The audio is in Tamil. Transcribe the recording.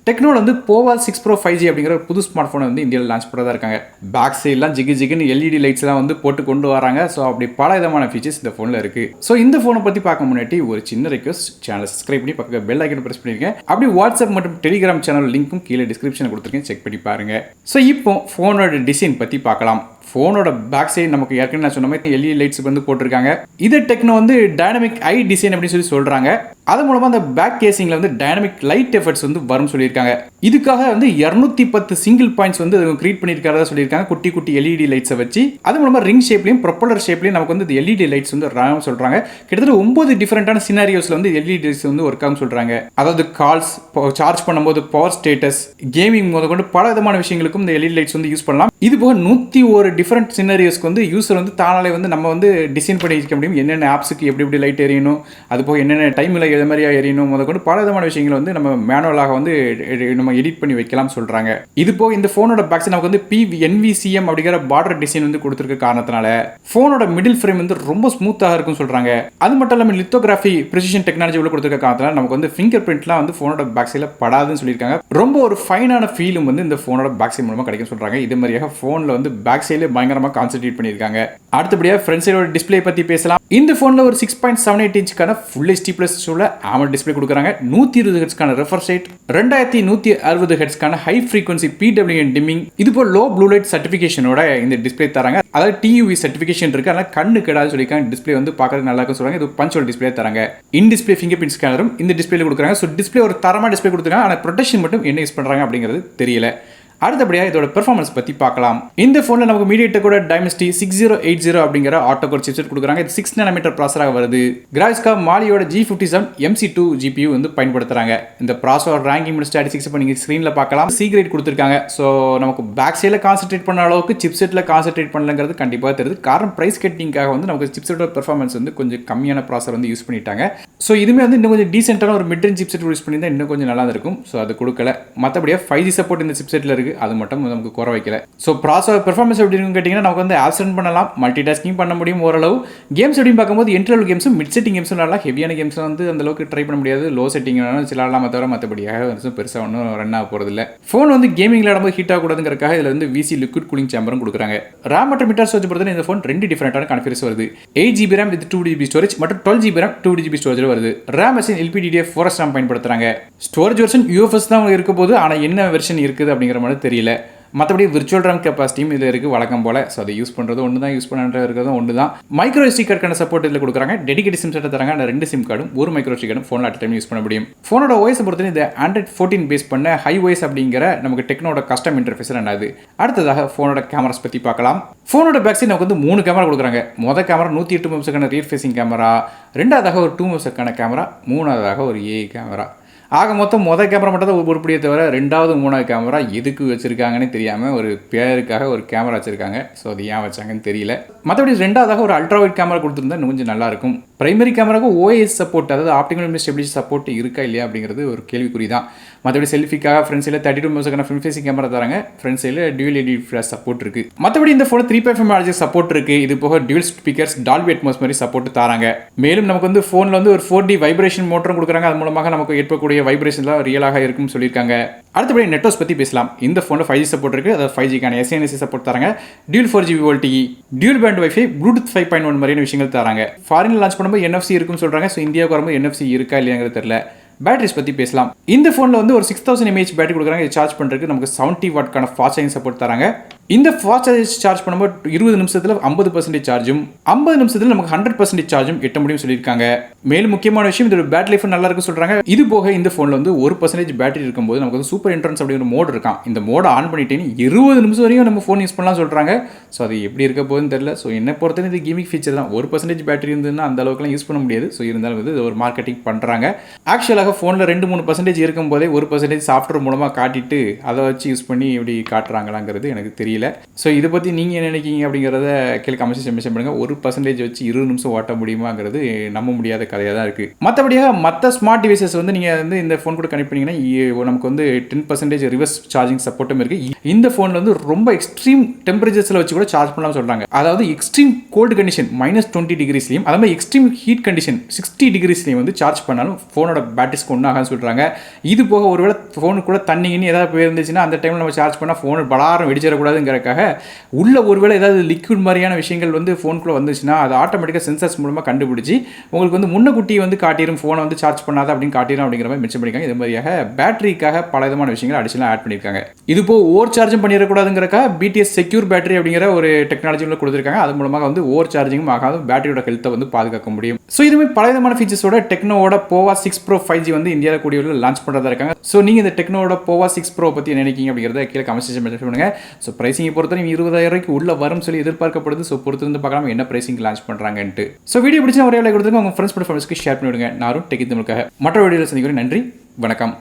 டெக்னோல வந்து போவா 6 Pro 5G அப்படிங்கிற ஒரு புது ஸ்மார்ட் ஃபோனை வந்து இந்தியாவில் லான்ச் பண்ணதா இருக்காங்க. பேக் சைட்லாம் ஜிகு ஜிகுன்னு LED லைட்ஸ்லாம் வந்து போட்டு கொண்டு வராங்க. ஸோ அப்படி பல விதமான ஃபீச்சர்ஸ் இந்த ஃபோனில் இருக்கு. ஸோ இந்த ஃபோனை பற்றி பார்க்க முன்னாடி ஒரு சின்ன ரெக்வஸ்ட், சேனலை சப்ஸ்கிரைப் பண்ணி பக்கத்தில் பெல் ஐக்கனை பிரஸ் பண்ணிருக்கேன். அப்படி வாட்ஸ்அப் மற்றும் டெலிகிராம் சேனல் லிங்க்கும் கீழே டிஸ்கிரிப்ஷனில் கொடுத்துருக்கேன், செக் பண்ணி பாருங்க. ஸோ இப்போ ஃபோனோட டிசைன் பற்றி பார்க்கலாம். ஃபோனோட பேக் சைடு நமக்கு ஏற்கனவே நான் சொன்ன மாதிரி LED லைட்ஸ் வந்து போட்டிருக்காங்க. இது டெக்னோ வந்து டைனமிக் ஐ டிசைன் அப்படின்னு சொல்றாங்க. அது மூலமா அந்த பேக் கேசிங்ல வந்து டைனமிக் லைட் எஃபெக்ட்ஸ் வந்து வரும் சொல்லியிருக்காங்க. இதுக்காக வந்து 210 சிங்கிள் பாயிண்ட்ஸ் வந்து கிரியேட் பண்ணியிருக்கிறதா சொல்லியிருக்காங்க, குட்டி குட்டி LED லைட்ஸை வச்சு. அது மூலமா ரிங் ஷேப்லையும் ப்ரொப்பலர் ஷேப்லையும் நமக்கு வந்து LED லைட்ஸ் வந்து சொல்றாங்க. கிட்டத்தட்ட 9 டிஃபரெண்டான சினாரியோஸ்ல வந்து LED லைட்ஸ் வந்து ஒர்க் ஆகும் சொல்றாங்க. அதாவது கால்ஸ், சார்ஜ் பண்ணும்போது பவர் ஸ்டேட்டஸ், கேமிங் முதற்கொண்டு பல விதமான விஷயங்களுக்கும் இந்த LED லைட்ஸ் வந்து யூஸ் பண்ணலாம். இது போக 101 டிஃபரெண்ட் சினாரியோஸ்க்கு வந்து யூசர் வந்து தானாலே வந்து நம்ம வந்து டிசைன் பண்ணி வைக்க முடியும். என்னென்ன ஆப்ஸுக்கு எப்படி எப்படி லைட் எரியணும், அது போக என்னென்ன டைமில் எது மாதிரியா எரியணும் முதற்கொண்டு பல விதமான விஷயங்களை வந்து நம்ம மேனுவலாக வந்து நம்ம எடிட் பண்ணி வைக்கலாம் சொல்றாங்க. இது போக இந்த ஃபோனோட பேக்ஸ் நமக்கு வந்து NVCM அப்படிங்கிற பார்டர் டிசைன் வந்து கொடுத்துருக்க காரணத்தினால ஃபோனோட மிடில் ஃப்ரேம் வந்து ரொம்ப ஸ்மூத்தாக இருக்கும் சொல்றாங்க. அது மட்டும் இல்லாமல் லித்தோகிராஃபி பிரிசிஷன் டெக்னாலஜி உள்ள கொடுத்துருக்க காரணத்தினால நமக்கு வந்து ஃபிங்கர் பிரிண்ட்லாம் வந்து ஃபோனோட பேக் சைடில் படாதுன்னு சொல்லியிருக்காங்க. ரொம்ப ஒரு ஃபைனான ஃபீலும் வந்து இந்த ஃபோனோட பேக் சைட் மூலமாக கிடைக்கும் சொல்றாங்க. இது மாதிரியாக ஃபோனில் வந்து பேக் சைடில் பயங்கரமாக கான்சென்ட்ரேட் பண்ணியிருக்காங்க. அடுத்தபடியாக ஃப்ரண்ட் சைடோட டிஸ்பிளே பற்றி பேசலாம். இந்த ஃபோனில் ஒரு 6.78 இன்ச்சுக்கான ஃபுல் HD ப்ளஸ் உள்ள AMOLED டிஸ்பிளே கொடுக்குறாங்க. 120 ஹெர்ட்ஸ்க்கான ரெஃப்ரெஷ் ரேட், 2160 ஹெர்ட்ஸ்க்கான ஹை ஃப்ரீக்வன்சி PWM டிம்மிங், இது போல் லோ ப்ளூ லைட் சர்டிஃபிகேஷனோட இந்த டிஸ்பிளே தராங்க. அதாவது TUV சர்டிஃபிகேஷன் இருக்கு, அதனால கண்ணு கெடாது சொல்லியிருக்காங்க. டிஸ்பிளே வந்து பார்க்கறதுக்கு நல்லா இருக்கும் சொல்றாங்க. இது பஞ்சுவல் டிஸ்பிளே தராங்க. இன் டிஸ்பிளே ஃபிங்கர் பிரிண்ட் ஸ்கேனரும் இந்த டிஸ்பிளேல கொடுக்குறாங்க. ஸோ டிஸ்பிளே ஒரு தரமான டிஸ்பிளே கொடுத்துருக்காங்க. ஆனால் ப்ரொடெக்ஷன் மட்டும் என்ன யூஸ் பண்றாங்க அப்படிங்கிறது தெரியல. அடுத்தபடியாக இதோட பெர்ஃபார்மன்ஸ் பற்றி பார்க்கலாம். இந்த ஃபோனில் நமக்கு மீடியாடெக்கோட டைமென்சிட்டி 6080 அப்படிங்கிற ஆட்டோ கோர் சிப்செட் கொடுக்குறாங்க. இது 6 நானோமீட்டர் ப்ராசராக வருது. கிராஃபிக்ஸ்கா மாலியோட G57 MC2 GPU வந்து பயன்படுத்துறாங்க. இந்த ப்ராசர் ரேங்கிங் ஸ்டாட்டிஸ்டிக்ஸ் இப்போ நீங்கள் ஸ்க்ரீனில் பார்க்கலாம். C கிரேட் கொடுத்துருக்காங்க. ஸோ நமக்கு பேக் சைடில் கான்சென்ட்ரேட் பண்ண அளவுக்கு சிப்செட்டில் கான்சென்ட்ரேட் பண்ணலங்கிறது கண்டிப்பாக தெரியுது. காரணம் ப்ரைஸ் கட்டிங்காக வந்து நமக்கு சிப்செட்டோட பெர்ஃபார்மன்ஸ் வந்து கொஞ்சம் கம்மியான ப்ராசர் வந்து யூஸ் பண்ணிட்டாங்க. ஸோ இதுவுமே வந்து இன்னும் கொஞ்சம் டீசென்டான ஒரு மிட் ரேஞ்ச் சிப்செட் யூஸ் பண்ணியிருந்தா இன்னும் கொஞ்சம் நல்லா இருக்கும். ஸோ அது கொடுக்கல. மற்றபடியாக 5G சப்போர்ட் இந்த சிப்செட்டில் இருக்குது, அது மட்டும் நமக்கு குறை வைக்கல. ஸோ ப்ராசர் பெர்ஃபார்மன்ஸ் எப்படி இருக்குன்னு கேட்டிங்கன்னா நமக்கு வந்து ஆப்சன் பண்ணலாம், மல்டி டாஸ்கிங் பண்ண முடியும் ஓரளவு. கேம்ஸ் எப்படின்னு பார்க்கும்போது என்ட்ரி கேம்ஸும் மிட் செட்டிங் கேம்ஸும் நல்லா, ஹெவியான கேம்ஸ் வந்து அந்த அளவுக்கு ட்ரை பண்ண முடியாது. லோ செட்டிங் சிலாலாம தவிர மற்றபடியாக பெருசாக ஒன்றும் ரன் ஆக போகிறது இல்லை. ஃபோன் வந்து கேமிங்கில் ஆடும்போது ஹீட் ஆகக்கூடாதுங்கிறதுக்காக இதில் வந்து VC லிக்விட் கூலிங் சேம்பரும் கொடுக்குறாங்க. RAM மற்றும் மீட்டர் ஸ்டோரேஜ் பொறுத்தவரை இந்த ஃபோன் 2 டிஃபரெண்டான கான்ஃபிகரேஷன் வருது. 8GB RAM with 2GB storage மற்றும் 12GB RAM 2GB ஸ்டோரேஜ் வருது. RAM வெர்ஷன் LPDDR4 RAM பயன்படுத்துறாங்க. ஸ்டோரேஜ் வெர்ஷன் UFS தான் இருக்க போது, ஆனால் என்ன வெர்ஷன் இருக்குது அப்படிங்கிற மாதிரி தெரியல. மற்றபடி விர்ச்சுவல் RAM கெப்பாசிட்டியும் இதில் இருக்குது வழக்கம் போல். ஸோ அதை யூஸ் பண்ணுறது ஒன்று தான், யூஸ் பண்ணுறது இருக்கிறதும் ஒன்று தான். மைக்ரோ SD கார்டுக்கான சப்போர்ட் இதில் கொடுக்குறாங்க. டெடிகேட் சிம் செட்டை தராங்க. அந்த 2 சிம் கார்டும் ஒரு மைக்ரோ SD கார்டும் ஃபோனில் அட் டைம் யூஸ் பண்ண முடியும். ஃபோனோட OS பொறுத்தவரை இந்த Android 14 பேஸ் பண்ண HiOS அப்படிங்கிற நமக்கு டெக்னோட கஸ்டம் இன்டர்ஃபேஸ் ரெண்டாவது. அடுத்ததாக ஃபோனோட கேமராஸ் பற்றி பார்க்கலாம். ஃபோனோட பேக் சைடு நமக்கு வந்து 3 கேமரா கொடுக்குறாங்க. மொதல் கேமரா 108 மெகாபிக்சலுக்கான ரியர் ஃபேசிங் கேமரா, ரெண்டாவதாக ஒரு 2 மெகாபிக்சலுக்கான கேமரா, மூணாவதாக ஒரு AI கேமரா. ஆக மொத்தம் மொதல் கேமரா மட்டும் தான் உருப்படியே தவிர ரெண்டாவது மூணாவது கேமரா எதுக்கு வச்சுருக்காங்கன்னு தெரியாமல் ஒரு பேருக்காக ஒரு கேமரா வச்சுருக்காங்க. ஸோ அது ஏன் வச்சாங்கன்னு தெரியல. மற்றபடி ரெண்டாவதாக ஒரு அல்ட்ரா வைட் கேமரா கொடுத்துருந்தா இன்னும் கொஞ்சம் நல்லாயிருக்கும். பிரைமரி கேமராவுக்கு OIS சப்போர்ட், அதாவது ஆப்டிகல் இமேஜ் ஸ்டெபிலிட்டி சப்போர்ட் இருக்கா இல்லையா அப்படிங்கிறது ஒரு கேள்விக்குறி தான். மற்றபடி செல்ஃபிக்காக ஃப்ரண்ட் சைடில் 32 மெகாபிக்சலுக்கான ஃப்ரண்ட் ஃபேசிங் கேமரா தராங்க. ஃப்ரண்ட் சைடில் டியூல் LED ஃபிளாஷ் சப்போர்ட் இருக்குது. மற்றபடி இந்த ஃபோன் 3.5 மெகாஹெர்ட்ஸ் சப்போர்ட் இருக்குது. இது போக டியூல் ஸ்பீக்கர்ஸ், டால்பி அட்மாஸ் மாதிரி சப்போர்ட் தராங்க. மேலும் நமக்கு வந்து ஃபோனில் வந்து ஒரு 4D வைப்ரேஷன் மோட்டரும் கொடுக்குறாங்க. அது மூலமாக நமக்கு ஏற்படக்கூடிய வைப்ரேஷன்லாம் ரியலாக இருக்கும்னு சொல்லியிருக்காங்க. அடுத்தபடி நெட்வொர்க்ஸ் பற்றி பேசலாம். இந்த ஃபோனில் 5G சப்போர்ட் இருக்குது. அதாவது 5Gக்கான SANC சப்போர்ட் தராங்க. Dual 4GB LTE, dual pant wifi, Bluetooth 5.1 மாதிரியான விஷயங்கள் தராங்க. ஃபாரினில் லான்ச் பண்ணும்போது NFC இருக்குன்னு சொல்கிறாங்க. ஸோ இந்தியாவுக்கு வரும்போது NFC இருக்கா இல்லையாங்கிறது தெரியல. பேட்டரிஸ் பற்றி பேசலாம். இந்த ஃபோனில் வந்து ஒரு 6000 mAh பேட்டரி கொடுக்குறாங்க. இது சார்ஜ் பண்ணுறதுக்கு நமக்கு 70 வாட்க்கான ஃபாஸ்ட் சார்ஜிங் சப்போர்ட் தராங்க. இந்த ஃபாஸ்ட் சார்ஜ் பண்ணும்போது 20 நிமிஷத்தில் 50% சார்ஜும் 50 நிமிஷத்தில் நமக்கு 100% சார்ஜும் எட்ட முடியும் சொல்லியிருக்காங்க. மேலும் முக்கியமான விஷயம் இதோட பேட்டரி லைஃப் நல்லா இருக்குன்னு சொல்கிறாங்க. இது போக இந்த ஃபோனில் வந்து 1% பேட்டரி இருக்கும்போது நமக்கு வந்து சூப்பர் என்ட்ரன்ஸ் அப்படிங்கிற மோட் இருக்கான். இந்த மோடை ஆன் பண்ணிட்டேன்னு 20 நிமிஷம் வரையும் நம்ம ஃபோன் யூஸ் பண்ணலாம் சொல்கிறாங்க. ஸோ அது எப்படி இருக்க போகுதுன்னு தெரியல. ஸோ என்ன பொறுத்தவரை இது கேமிங் ஃபீச்சர் தான். 1% பேட்டரி இருந்ததுன்னா அந்த அளவுக்குலாம் யூஸ் பண்ண முடியாது. ஸோ இருந்தாலும் வந்து இது ஒரு மார்க்கெட்டிங் பண்ணுறாங்க. ஆக்சுவலாக ஃபோனில் 2-3% இருக்கும்போதே 1% சாஃப்ட்வேர் மூலமாக காட்டிட்டு அதை வச்சு யூஸ் பண்ணி எப்படி காட்டுறாங்களாங்கிறது எனக்கு தெரியல. தெரியல. ஸோ இதை பற்றி நீங்கள் என்ன நினைக்கிங்க அப்படிங்கிறத கீழே கமெண்ட்ஸ் மென்ஷன் பண்ணுங்கள். 1% வச்சு 20 நிமிஷம் ஓட்ட முடியுமாங்கிறது நம்ப முடியாத கதையாக தான் இருக்குது. மற்றபடியாக மற்ற ஸ்மார்ட் டிவைசஸ் வந்து நீங்கள் வந்து இந்த ஃபோன் கூட கனெக்ட் பண்ணிங்கன்னா நமக்கு வந்து 10% ரிவர்ஸ் சார்ஜிங் சப்போர்ட்டும் இருக்குது. இந்த ஃபோனில் வந்து ரொம்ப எக்ஸ்ட்ரீம் டெம்பரேச்சர்ஸில் வச்சு கூட சார்ஜ் பண்ணலாம்னு சொல்கிறாங்க. அதாவது எக்ஸ்ட்ரீம் கோல்டு கண்டிஷன் -20 டிகிரிஸ்லையும் அதே மாதிரி எக்ஸ்ட்ரீம் ஹீட் கண்டிஷன் 60 டிகிரிஸ்லையும் வந்து சார்ஜ் பண்ணாலும் ஃபோனோட பேட்டரிஸ்க்கு ஒன்றும் ஆகான்னு சொல்கிறாங்க. இது போக ஒருவேளை ஃபோனுக்கு கூட தண்ணின்னு ஏதாவது போயிருந்துச்சுன்னா அந்த டைமில் நம்ம சார்ஜ் பண்ணால் ஃபோனு பலாரம் வெடிச்சிடக்கூடாதுங்கிறக்காக உள்ள ஒருவேளை ஏதாவது லிக்விட் மாதிரியான விஷயங்கள் வந்து ஃபோனுக்குள்ளே வந்துச்சுன்னா அது ஆட்டோமேட்டிக்காக சென்சர்ஸ் மூலமாக கண்டுபிடிச்சி உங்களுக்கு வந்து முன்னக்குட்டி வந்து காட்டிடும், ஃபோனை வந்து சார்ஜ் பண்ணாத அப்படின்னு காட்டிடும் அப்படிங்கிற மாதிரி மென்ஷன் பண்ணியிருக்காங்க. இது மாதிரியாக பேட்டரிக்காக பல விதமான விஷயங்கள் அடிஷனலாக ஆட் பண்ணியிருக்காங்க. இது போக ஓவர் சார்ஜும் பண்ணிடக்கூடாதுங்கிறக்கா BTS செக்யூர் பேட்டரி அப்படிங்கிற ஒரு டெக்னாலஜியில் கொடுத்துருக்காங்க. அது மூலமாக வந்து ஓவர் சார்ஜிங்கும் ஆகாது, பேட்டரியோட ஹெல்த்தை வந்து பாதுகாக்க முடியும். ஸோ இதுமாதிரி பல விதமான ஃபீச்சர்ஸோட டெக்னோவோட போவா 6 Pro 5G வந்து இந்தியாவில் கூடிய லான்ச் பண்ணுறதா இருக்காங்க. ஸோ நீங்கள் இந்த டெக்னோவோட போவா 6 Pro பற்றி நினைக்கிங்க அப்படிங்கிறத கீழே கமெண்ட் செக்ஷன் மென்ஷன் பண்ணுங்க. ஸோ பிரைசிங்கை பொறுத்த 20,000 உள்ள வரும் சொல்லி எதிர்பார்க்கப்படுது. ஸோ பொறுத்து வந்து பார்க்கலாம் என்ன பிரைசிங் லான்ச் பண்ணுறாங்கன்ட்டு. ஸோ வீடியோ பிடிச்சா ஒரே லைக் கொடுத்துங்க, உங்கள் ஃப்ரெண்ட்ஸ் ஃபேமிலிஸ்க்கு ஷேர் பண்ணிவிடுங்க. நானும் டெக் தமிழுக்காக மற்ற வீடியோவில் சந்திக்கிறேன். நன்றி, வணக்கம்.